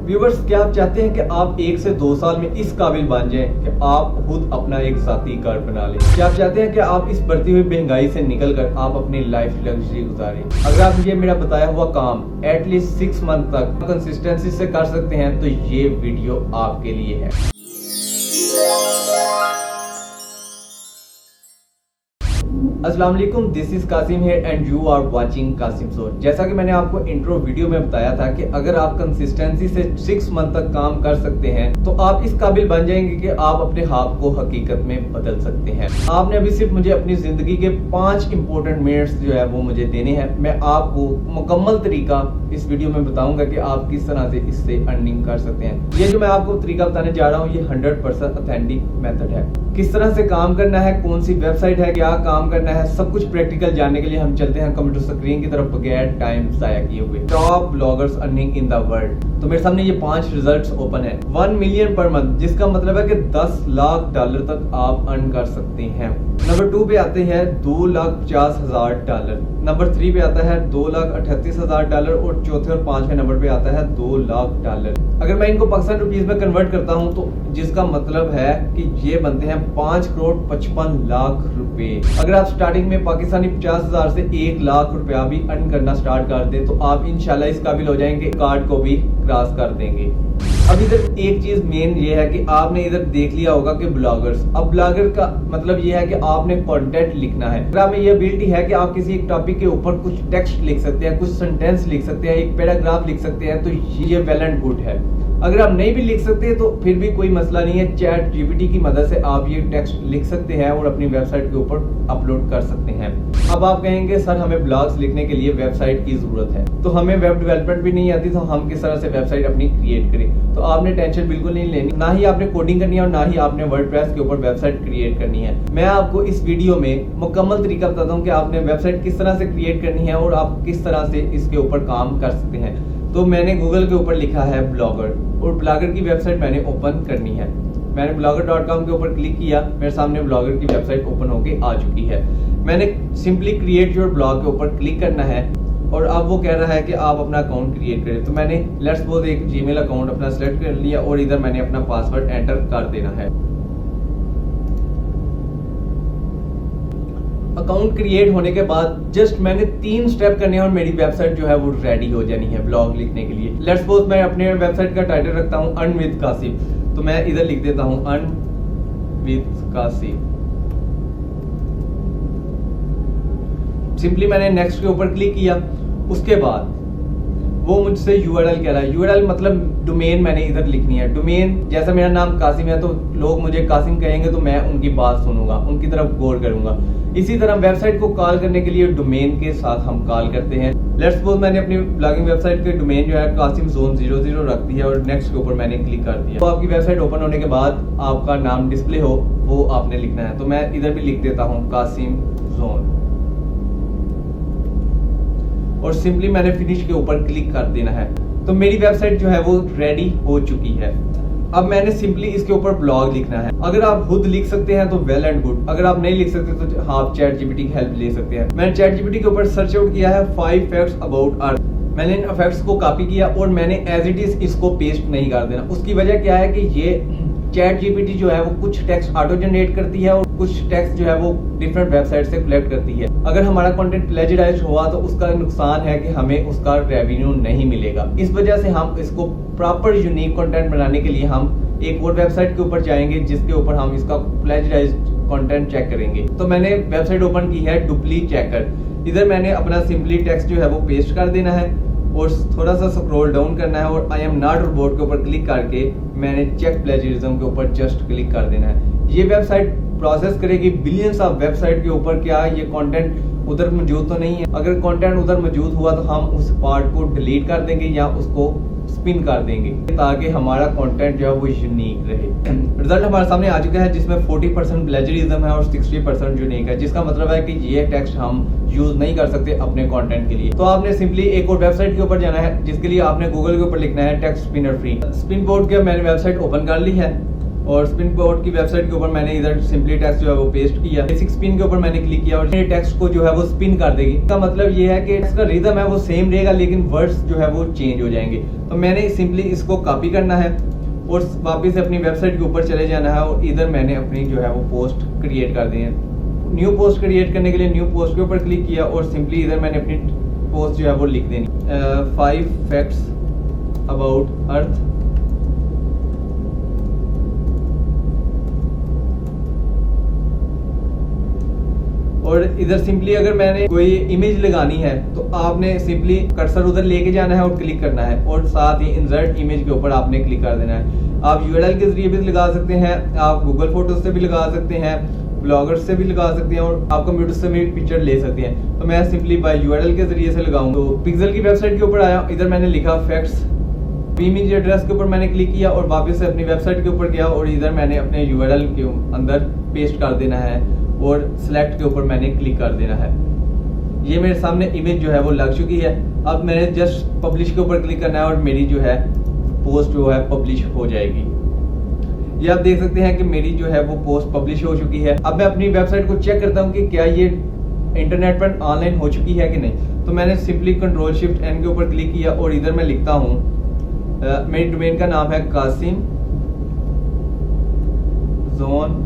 Viewers, क्या आप चाहते हैं कि आप 1 से 2 साल में इस काबिल बन जाएं कि आप खुद अपना एक जाती घर बना लें? क्या आप चाहते हैं कि आप इस बढ़ती हुई महंगाई से निकलकर आप अपनी लाइफ लग्जरी गुजारें? अगर आप ये मेरा बताया हुआ काम एटलीस्ट 6 मंथ तक कंसिस्टेंसी से कर सकते हैं तो ये वीडियो आपके लिए है। अस्सलाम वालेकुम, this is Qasim here and you are watching Qasim zone. जैसा कि मैंने आपको इंट्रो वीडियो में बताया था कि अगर आप कंसिस्टेंसी से 6 मंथ तक काम कर सकते हैं तो आप इस काबिल बन जाएंगे कि आप अपने ख्वाब को हकीकत में बदल सकते हैं। आपने अभी सिर्फ मुझे अपनी जिंदगी के 5 इंपॉर्टेंट मिनट्स जो है वो मुझे देने हैं। मैं आपको मुकम्मल तरीका इस वीडियो में बताऊंगा कि आप किस तरह से इससे अर्निंग कर सकते हैं। ये जो मैं आपको तरीका बताने जा रहा हूँ ये 100% ऑथेंटिक मेथड है। किस तरह से काम करना है, कौन सी वेबसाइट है, क्या काम करना है, सब कुछ प्रैक्टिकल जानने के लिए हम चलते हैं कंप्यूटर स्क्रीन की तरफ बगैर टाइम जाया किए हुए। Top bloggers earning in the world. तो मेरे सामने ये 5 रिजल्ट्स ओपन है। 1 मिलियन पर मंथ, जिसका मतलब है कि 10 लाख डॉलर तक आप अर्न कर सकते हैं। नंबर 2 पे आते हैं $2,50,000। नंबर 3 पे आता है $2,38,000 और चौथे और 5वें नंबर पे आता है $2 लाख। अगर मैं इनको पाकिस्तान रुपीज में कन्वर्ट करता हूँ तो जिसका मतलब है कि ये बनते हैं 5,55,00,000 रुपए। अगर आप स्टार्टिंग में पाकिस्तानी 50,000 से 1 लाख रुपया भी अर्न करना स्टार्ट कर दें तो आप इंशाल्लाह इस काबिल हो जाएंगे, कार्ड को भी क्रॉस कर देंगे। अब इधर एक चीज मेन ये है कि आपने इधर देख लिया होगा कि ब्लॉगर्स, अब ब्लॉगर का मतलब ये है कि आपने कंटेंट लिखना है। अगर आप में ये एबिलिटी है कि आप किसी एक टॉपिक के ऊपर कुछ टेक्स्ट लिख सकते हैं, कुछ सेंटेंस लिख सकते हैं, एक पैराग्राफ लिख सकते हैं, तो ये वेल एंड गुड है। अगर आप नहीं भी लिख सकते तो फिर भी कोई मसला नहीं है, चैट जीपीटी की मदद से आप ये टेक्स्ट लिख सकते हैं और अपनी वेबसाइट के ऊपर अपलोड कर सकते हैं। अब आप कहेंगे सर हमें ब्लॉग्स लिखने के लिए वेबसाइट की जरूरत है, तो हमें वेब डेवलपमेंट भी नहीं आती, तो हम किस तरह से वेबसाइट अपनी क्रिएट करें? तो आपने टेंशन बिल्कुल नहीं लेनी, ना ही आपने कोडिंग करनी है और ना ही आपने वर्डप्रेस के ऊपर वेबसाइट क्रिएट करनी है। मैं आपको इस वीडियो में मुकम्मल तरीका बताता हूँ कि आपने वेबसाइट किस तरह से क्रिएट करनी है और आप किस तरह से इसके ऊपर काम कर सकते हैं। तो मैंने गूगल के ऊपर लिखा है ब्लॉगर और ब्लॉगर की वेबसाइट मैंने ओपन करनी है। मैंने blogger.com के ऊपर क्लिक किया, मेरे सामने ब्लॉगर की वेबसाइट ओपन होके आ चुकी है। मैंने सिंपली क्रिएट योर ब्लॉग के ऊपर क्लिक करना है और अब वो कह रहा है कि आप अपना अकाउंट क्रिएट करें। तो मैंने लेट्स सपोज एक जीमेल अकाउंट अपना सेलेक्ट कर लिया और इधर मैंने अपना पासवर्ड एंटर कर देना है। अकाउंट क्रिएट होने के बाद जस्ट मैंने 3 स्टेप करने हैं और मेरी वेबसाइट जो है वो रेडी हो जानी है ब्लॉग लिखने के लिए। लेट्स सपोज मैं अपने वेबसाइट का टाइटल रखता हूँ अर्न विद कासिम, तो मैं इधर लिख देता हूँ अर्न विद कासिम। सिंपली मैंने नेक्स्ट के ऊपर क्लिक किया। उसके बाद वो मुझसे यूआरएल कह रहा है। यूआरएल मतलब डोमेन मैंने इधर लिखनी है। डोमेन जैसा मेरा नाम कासिम है तो लोग मुझे कासिम कहेंगे तो मैं उनकी बात सुनूंगा, उनकी तरफ गौर करूंगा। इसी तरह वेबसाइट को कॉल करने के लिए डोमेन के साथ हम कॉल करते हैं। लेट्स सपोज मैंने अपनी ब्लॉगिंग वेबसाइट के डोमेन जो है कासिम जोन 00 रख दिया और नेक्स्ट के ऊपर मैंने क्लिक कर दिया। तो आपकी वेबसाइट ओपन होने के बाद आपका नाम डिस्प्ले हो वो आपने लिखना है। तो मैं इधर भी लिख देता हूँ कासिम जोन और सिंपली मैंने फिनिश के ऊपर क्लिक कर देना है। तो मेरी वेबसाइट जो है वो रेडी हो चुकी है। अब मैंने सिंपली इसके ऊपर ब्लॉग लिखना है। अगर आप खुद लिख सकते हैं तो वेल एंड गुड, अगर आप नहीं लिख सकते तो हाँ आप चैट जीपीटी की हेल्प ले सकते हैं। मैंने चैट जीपीटी के ऊपर सर्च आउट किया है 5 फैक्ट्स अबाउट अर्थ। मैंने इन फैक्ट्स को कॉपी किया और मैंने एज इट इज इसको पेस्ट नहीं कर देना। उसकी वजह क्या है कि ये चैट जीपीटी जो है वो कुछ टेक्स्ट ऑटो जनरेट करती है और कुछ टेक्स्ट जो है वो डिफरेंट वेबसाइट से कलेक्ट करती है। अगर हमारा कंटेंट प्लेजराइज्ड हुआ तो उसका नुकसान है कि हमें उसका रेवेन्यू नहीं मिलेगा। इस वजह से हम इसको प्रॉपर यूनिक कंटेंट बनाने के लिए हम एक और वेबसाइट के ऊपर जाएंगे जिसके ऊपर हम इसका प्लेजराइज्ड कंटेंट चेक करेंगे। तो मैंने वेबसाइट ओपन की है डुप्ली चेकर। इधर मैंने अपना सिंपली टेक्स्ट जो है वो पेस्ट कर देना है और थोड़ा सा स्क्रॉल डाउन करना है और आई एम नॉट रोबोट के ऊपर क्लिक करके मैंने चेक प्लेजरिज्म के ऊपर जस्ट क्लिक कर देना है। ये वेबसाइट प्रोसेस करेगी बिलियंस ऑफ वेबसाइट के ऊपर क्या ये कंटेंट उधर मौजूद तो नहीं है। अगर कंटेंट उधर मौजूद हुआ तो हम उस पार्ट को डिलीट कर देंगे या उसको स्पिन कर देंगे ताकि हमारा कंटेंट जो है वो यूनिक रहे। रिजल्ट हमारे सामने आ चुका है जिसमें 40% प्लेजरिज्म है और 60% यूनिक है, जिसका मतलब है कि ये टेक्स्ट हम यूज नहीं कर सकते अपने कंटेंट के लिए। तो आपने सिंपली एक और वेबसाइट के ऊपर जाना है जिसके लिए आपने गूगल के ऊपर लिखना है text spinner free. Spin board के मैंने वेबसाइट ओपन कर ली है और स्पिन बोर्ड की वेबसाइट के ऊपर मैंने इधर सिंपली टेक्स्ट जो है वो पेस्ट किया। बेसिक स्पिन के ऊपर मैंने क्लिक किया और मेरे टेक्स्ट को जो है वो स्पिन कर देगी। इसका मतलब ये है कि इसका रिदम है वो सेम रहेगा लेकिन वर्ड्स जो है वो चेंज हो जाएंगे। तो मैंने सिंपली इसको कॉपी करना है और वापस से अपनी वेबसाइट के ऊपर चले जाना है और इधर मैंने अपनी जो है वो पोस्ट क्रिएट कर दी है। न्यू पोस्ट क्रिएट करने के लिए न्यू पोस्ट के ऊपर क्लिक किया और सिंपली इधर मैंने अपनी पोस्ट जो है वो लिख देनी 5 फैक्ट्स अबाउट अर्थ। और इधर सिंपली अगर मैंने कोई इमेज लगानी है तो आपने सिंपली कर्सर उधर लेके जाना है और क्लिक करना है और साथ ही इंसर्ट इमेज के ऊपर आपने क्लिक कर देना है। आप यूआरएल के जरिए भी लगा सकते हैं, आप गूगल फोटोज से भी लगा सकते हैं, ब्लॉगर्स से भी लगा सकते हैं और आप कंप्यूटर से भी पिक्चर ले सकते हैं। तो मैं सिंपली बाय यूआरएल के जरिए से लगाऊंगा। तो पिक्सेल की वेबसाइट के ऊपर आया, इधर मैंने लिखा फैक्ट्स, इमेज एड्रेस के ऊपर मैंने क्लिक किया और वापस से अपनी वेबसाइट के ऊपर गया और इधर मैंने अपने यूआरएल के अंदर पेस्ट कर देना है और सिलेक्ट के ऊपर मैंने क्लिक कर देना है। ये मेरे सामने इमेज जो है वो लग चुकी है। अब मैंने जस्ट पब्लिश के ऊपर क्लिक करना है और मेरी जो है पोस्ट जो है पब्लिश हो जाएगी। ये आप देख सकते हैं कि मेरी जो है वो पोस्ट पब्लिश हो चुकी है। अब मैं अपनी वेबसाइट को चेक करता हूँ कि क्या ये इंटरनेट पर ऑनलाइन हो चुकी है कि नहीं। तो मैंने सिंपली कंट्रोल शिफ्ट एन के ऊपर क्लिक किया और इधर मैं लिखता हूँ, मेरी डोमेन का नाम है कासिम जोन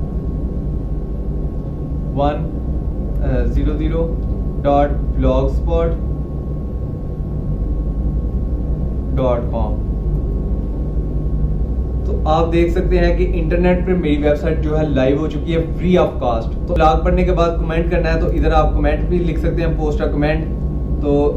100.blogspot.com। तो आप देख सकते हैं कि इंटरनेट पर मेरी वेबसाइट जो है लाइव हो चुकी है फ्री ऑफ कॉस्ट। तो ब्लॉग पढ़ने के बाद कमेंट करना है तो इधर आप कमेंट भी लिख सकते हैं, पोस्ट अ कमेंट। तो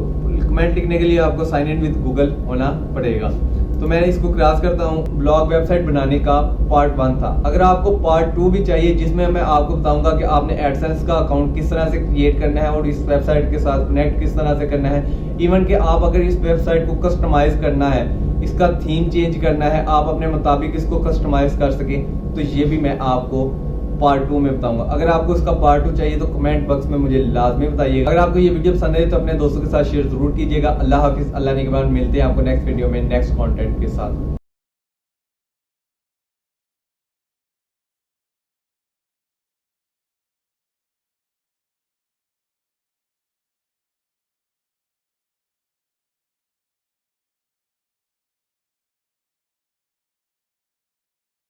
कमेंट लिखने के लिए आपको साइन इन विद गूगल होना पड़ेगा। तो मैं इसको क्रॉस करता हूँ। ब्लॉग वेबसाइट बनाने का पार्ट 1 था। अगर आपको पार्ट 2 भी चाहिए जिसमें मैं आपको बताऊंगा कि आपने एडसेंस का अकाउंट किस तरह से क्रिएट करना है और इस वेबसाइट के साथ कनेक्ट किस तरह से करना है, इवन कि आप अगर इस वेबसाइट को कस्टमाइज करना है, इसका थीम चेंज करना है, आप अपने मुताबिक इसको कस्टमाइज कर सकें, तो ये भी मैं आपको पार्ट 2 में बताऊंगा। अगर आपको इसका पार्ट 2 चाहिए तो कमेंट बॉक्स में मुझे लाजमी बताइएगा। अगर आपको ये वीडियो पसंद है तो अपने दोस्तों के साथ शेयर जरूर कीजिएगा। अल्लाह हाफिज। अल्लाह ने के बाद मिलते हैं आपको नेक्स्ट वीडियो में नेक्स्ट कंटेंट के साथ।